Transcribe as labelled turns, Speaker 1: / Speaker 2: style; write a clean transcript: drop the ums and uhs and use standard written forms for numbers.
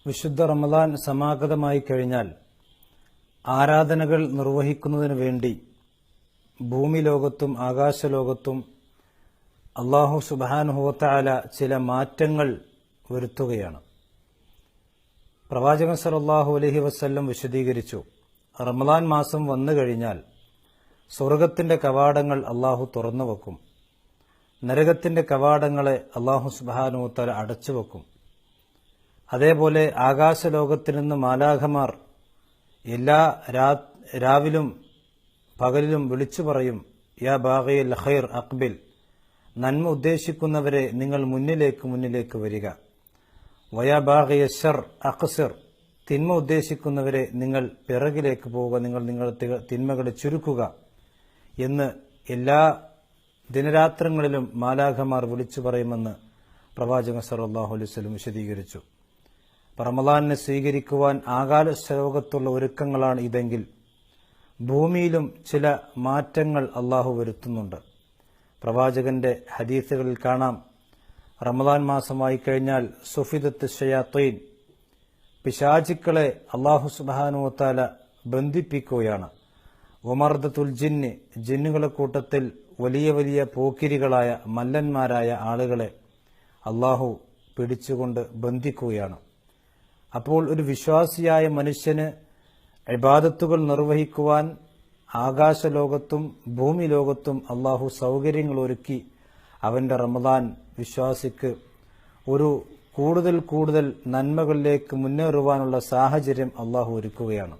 Speaker 1: വിശുദ്ധ റമദാൻ സമാഗതമായി കഴിഞ്ഞാൽ ആരാധനകൾ നിർവഹിക്കുന്നതിനു വേണ്ടി ഭൂമി ലോകത്തും ആകാശലോകത്തും അല്ലാഹു സുബ്ഹാനഹു വ തആല ചില മാറ്റങ്ങൾ വരുത്തുകയാണ്. പ്രവാചകൻ സല്ലല്ലാഹു അലൈഹി വസല്ലം വിശദീകരിച്ചു, റമദാൻ മാസം വന്നു കഴിഞ്ഞാൽ സ്വർഗത്തിന്റെ കവാടങ്ങൾ അല്ലാഹു തുറന്നു വെക്കും, നരകത്തിന്റെ കവാടങ്ങളെ അല്ലാഹു സുബ്ഹാനഹു വ തആല അടച്ചുവെക്കും. അതേപോലെ ആകാശലോകത്തിൽ നിന്ന് മാലാഖമാർ എല്ലാ രാവിലും പകലിലും വിളിച്ചു പറയും, യാ ബാഗിയൽ ഖൈർ അഖ്ബിൽ, നന്മ ഉദ്ദേശിക്കുന്നവരെ നിങ്ങൾ മുന്നിലേക്ക് വരിക. വയാ ബാഗിയ ശർ അഖ്സിർ, തിന്മ ഉദ്ദേശിക്കുന്നവരെ നിങ്ങൾ പിറകിലേക്ക് പോവുക, നിങ്ങൾ നിങ്ങളുടെ തിന്മകളെ ചുരുക്കുക എന്ന് എല്ലാ ദിനരാത്രങ്ങളിലും മാലാഖമാർ വിളിച്ചു പറയുമെന്ന് പ്രവാചകൻ സല്ലല്ലാഹു അലൈഹി വസല്ലം വിശദീകരിച്ചു. റമദാനിനെ സ്വീകരിക്കുവാൻ ആകാശലോകത്തുള്ള ഒരുക്കങ്ങളാണ് ഇതെങ്കിൽ ഭൂമിയിലും ചില മാറ്റങ്ങൾ അല്ലാഹു വരുത്തുന്നുണ്ട്. പ്രവാചകന്റെ ഹദീസുകളിൽ കാണാം, റമദാൻ മാസമായി കഴിഞ്ഞാൽ സുഫിദത്ത് ശയാത്തീൻ, പിശാചുക്കളെ അല്ലാഹു സുബ്ഹാനഹു വ തആല ബന്ധിപ്പിക്കുകയാണ്. ഉമർദത്തുൽ ജിന്ന്, ജിന്നുകളെ കൂട്ടത്തിൽ വലിയ വലിയ പോക്കിരികളായ മല്ലന്മാരായ ആളുകളെ അല്ലാഹു പിടിച്ചുകൊണ്ട് ബന്ധിക്കുകയാണ്. അപ്പോൾ ഒരു വിശ്വാസിയായ മനുഷ്യന് ഇബാദത്തുകൾ നിർവഹിക്കുവാൻ ആകാശലോകത്തും ഭൂമി ലോകത്തും അല്ലാഹു സൗകര്യങ്ങൾ ഒരുക്കി അവന്റെ റമദാൻ വിശ്വാസിക്ക് ഒരു കൂടുതൽ നന്മകളിലേക്ക് മുന്നേറുവാനുള്ള സാഹചര്യം അല്ലാഹു ഒരുക്കുകയാണ്.